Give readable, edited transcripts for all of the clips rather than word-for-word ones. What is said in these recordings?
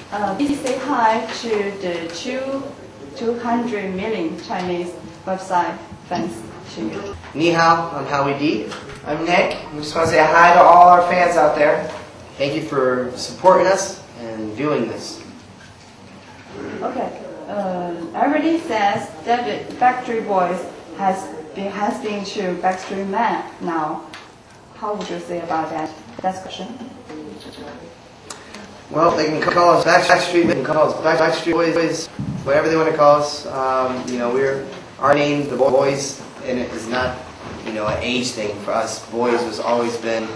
Please say hi to the 200 million Chinese website fans to you. Ni hao, I'm Howie D. I'm Nick. We just want to say hi to all our fans out there. Thank you for supporting us and viewing this. Okay. Everybody says that the Backstreet Boys has been to Backstreet Man now. How would you say about that? That's question. Well, they can call us Backstreet. They can call us Backstreet Boys. Whatever they want to call us. Our name, the Boys, and it is not, an age thing for us. Boys has always been,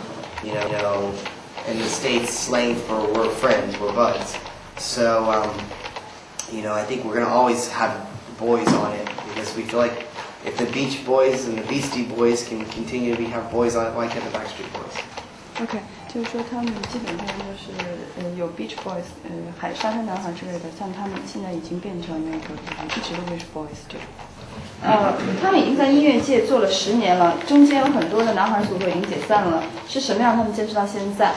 in the States, slang for we're friends, we're buds. So, I think we're going to always have boys on it because we feel like if the Beach Boys and the Beastie Boys can continue to have boys on it, why can't the Backstreet Boys? OK， 就是说他们基本上就是有 Beach Boys， 海沙滩男孩之类的，像他们现在已经变成那个一直都会是 Boys 这种。他们已经在音乐界做了10年了，中间有很多的男孩组合已经解散了，是什么让他们坚持到现在？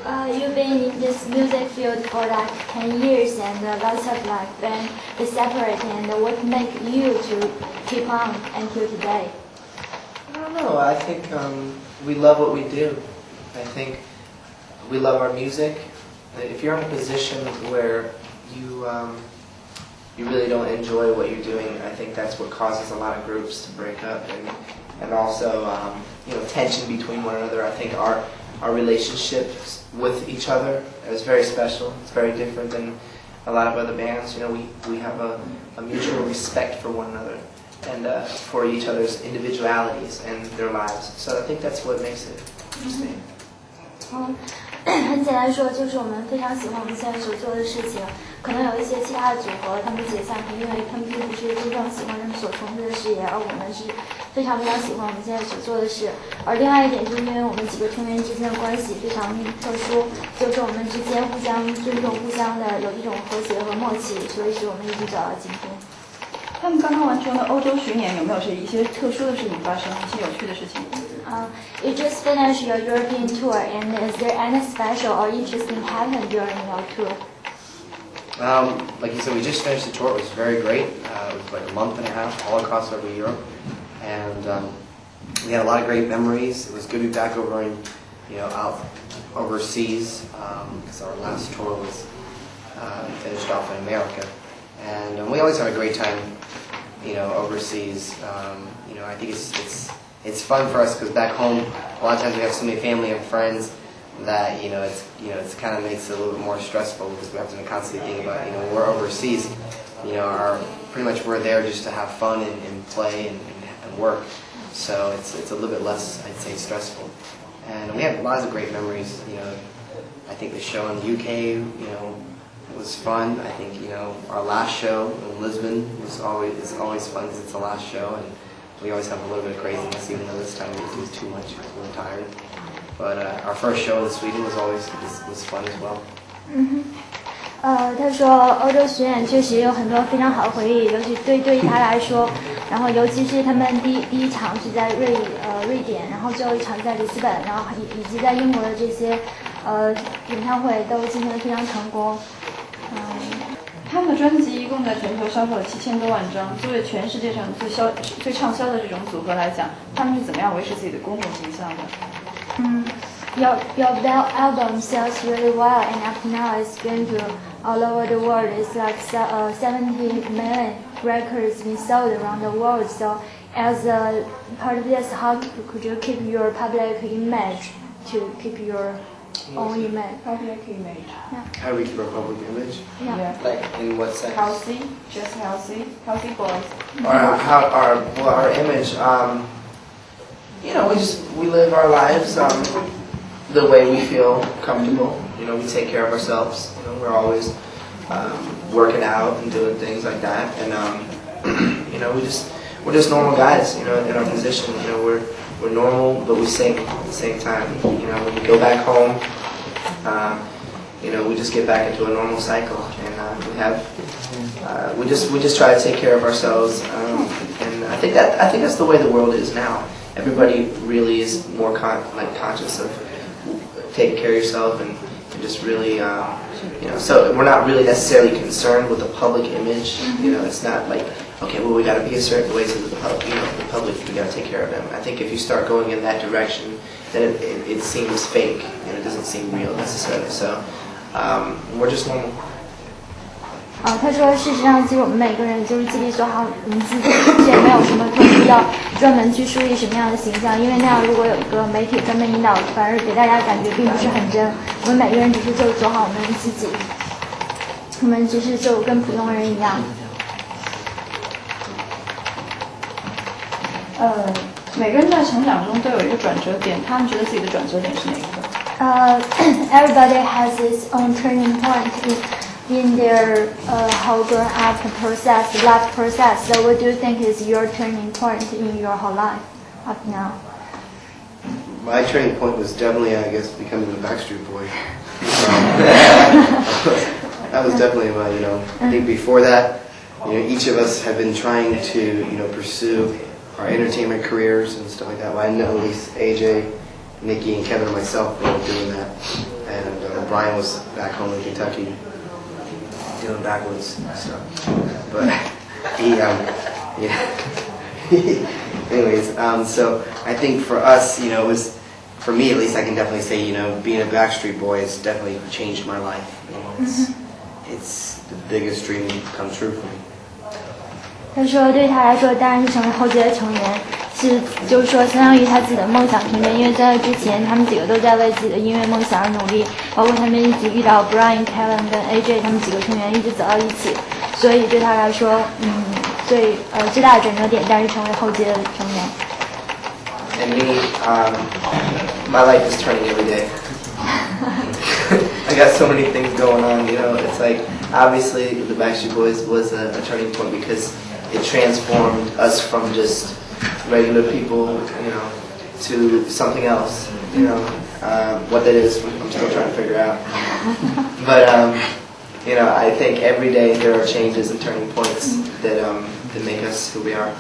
You've been in this music field for like 10 years and lots of like band is separate and what make you to keep on until today? I don't know. I think we love what we do. I think we love our music. If you're in a position where you really don't enjoy what you're doing, I think that's what causes a lot of groups to break up and also tension between one another. I think our relationships with each other is very special. It's very different than a lot of other bands. We have a mutual respect for one another and for each other's individualities and their lives. So I think that's what makes it interesting. 很简单说，就是我们非常喜欢我们现在所做的事情。可能有一些其他的组合，他们解散，是因为他们并不是真正喜欢他们所从事的事业，而我们是非常非常喜欢我们现在所做的事。而另外一点，就是因为我们几个成员之间的关系非常特殊，就是我们之间互相尊重、互相的有一种和谐和默契，所以使我们一直走到今天。他们刚刚完成了欧洲巡演，有没有是一些特殊的事情发生，一些有趣的事情？ You just finished your European tour, and is there any special or interesting happened during your tour? Like you said, we just finished the tour. It was very great. It was like a month and a half all across over Europe, and we had a lot of great memories. It was good to be back over in, out overseas because our last tour was finished off in America, and we always have a great time, overseas. I think it's fun for us because back home, a lot of times we have so many family and friends that it's kind of makes it a little bit more stressful because we have to constantly think about when we're overseas, pretty much we're there just to have fun and play and work, so it's a little bit less, I'd say, stressful, and we have lots of great memories. I think the show in the UK, it was fun. I think our last show in Lisbon is always fun because it's the last show and we always have a little bit of craziness, even though this time it was too much because we were tired. But our first show in Sweden was fun as well. 他说欧洲巡演确实有很多非常好的回忆，尤其对于他来说，然后尤其是他们第一场是在瑞典，然后最后一场在里斯本，然后以及在英国的这些演唱会都进行得非常成功。他们的专辑一共在全球销售了7000多万张。作为全世界上最畅销的这种组合来讲，他们是怎么样维持自己的公众形象的？Your album sells really well, and up now it's going to all over the world. It's like 70 million records being sold around the world. So, as a part of this, how could you keep your public image to keep your own image? Public image. Yeah. How do we keep our public image? Yeah. Like in what sense? Healthy, just healthy boys. Our image. We live our lives the way we feel comfortable. We take care of ourselves. We're always working out and doing things like that, and we're just normal guys. In our position. We're normal, but we sing at the same time. When we go back home, we just get back into a normal cycle, and we just try to take care of ourselves. And I think that's the way the world is now. Everybody really is more conscious of taking care of yourself and just really You know, so we're not really necessarily concerned with the public image. You know, it's not like, okay, well, we got to be a certain way so that the public, you know, the public, we got to take care of them. I think if you start going in that direction, then it seems fake and it doesn't seem real necessarily. So we're just normal. 他说，事实上，其实我们每个人就是自己做好我们自己，也没有什么特殊要专门去树立什么样的形象，因为那样如果有一个媒体专门引导，反而给大家感觉并不是很真。我们每个人只是就做好我们自己，我们只是就跟普通人一样。每个人在成长中都有一个转折点，他们觉得自己的转折点是哪个？Everybody has its own turning point in their whole grown up process, life process. So what do you think is your turning point in your whole life up now? My turning point was definitely, I guess, becoming a Backstreet Boy. That was definitely my, you know, I think before that, you know, each of us have been trying to, you know, pursue our entertainment careers and stuff like that. Well, I know at least AJ, Nikki, and Kevin and myself were doing that. And Brian was back home in Kentucky doing backwoods stuff. But he, anyways, so I think for us, you know, it was, for me at least, I can definitely say, you know, being a Backstreet Boy has definitely changed my life. You know, it's the biggest dream come true for me. 他说，对他来说，当然是成为后街的成员，就是说，相当于他自己的梦想成员。因为在这之前，他们几个都在为自己的音乐梦想而努力，包括他们一起遇到 Brian、Kevin 跟 AJ 他们几个成员一直走到一起，所以对他来说，最大的转折点，当然是成为后街的成员。And me, my life is turning every day. I got so many things going on, you know. It's like, obviously, the Backstreet Boys was a turning point because it transformed us from just regular people, you know, to something else, you know. What that is, I'm still trying to figure out. But, you know, I think every day there are changes and turning points that make us who we are.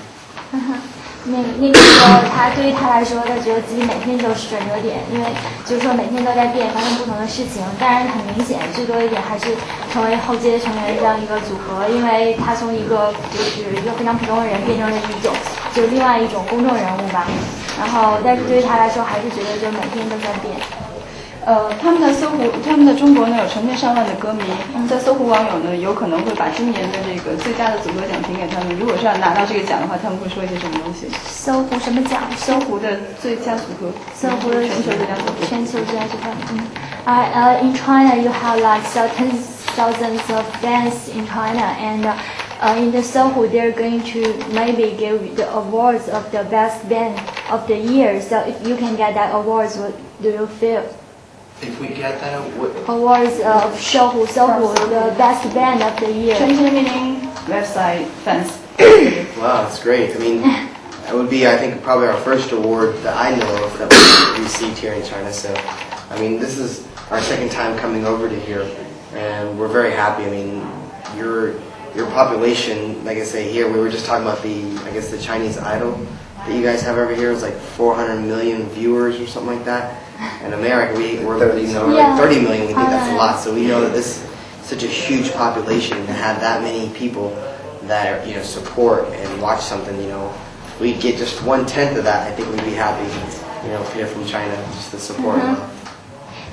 那个时候，对于他来说，他觉得自己每天都是转折点，因为就是说每天都在变，发生不同的事情。当然很明显，最多一点还是成为后街成员这样一个组合，因为他从一个就是一个非常普通的人变成了一种就是另外一种公众人物吧。然后，但是对于他来说，还是觉得就每天都在变。他们在中国呢有成千上万的歌迷，在搜狐网友呢有可能会把今年的这个最佳的组合奖评给他们。如果是要拿到这个奖的话，他们会说一些什么东西？搜狐什么奖？搜狐的最佳组合，搜狐的全球最佳组合。全球最佳组合。In China you have like tens thousands of bands in China, and in the Sohu they're going to maybe give the awards of the best band of the year. So if you can get that awards, what do you feel? If we get that awards of Sohu, the best band of the year. 2020 website fans. Wow, that's great. I mean, that would be, I think, probably our first award that I know of that we received here in China. So, I mean, this is our second time coming over to here, and we're very happy. I mean, your population, like I say here, we were just talking about the Chinese Idol that you guys have over here. It's like 400 million viewers or something like that. In America, we're 30 million. We think that's a lot. So we know that this is such a huge population to have that many people that are, you know, support and watch something. You know, we get just 1/10 of that. I think we'd be happy. You know, here from China, just the support.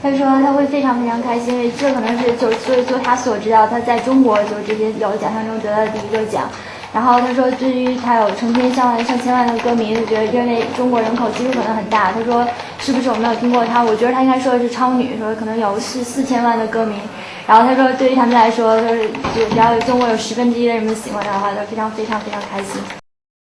他说他会非常非常开心，因为这可能是所以说他所知道他在中国就这些有奖项中得到的第一个奖。然后他说，对于他有成千上千万的歌迷，就觉得因为中国人口基数可能很大。他说，是不是我没有听过他？我觉得他应该说的是超女，说可能有4000万的歌迷。然后他说，对于他们来说，就是只要中国有1/10的人们喜欢他的话，就非常非常非常开心。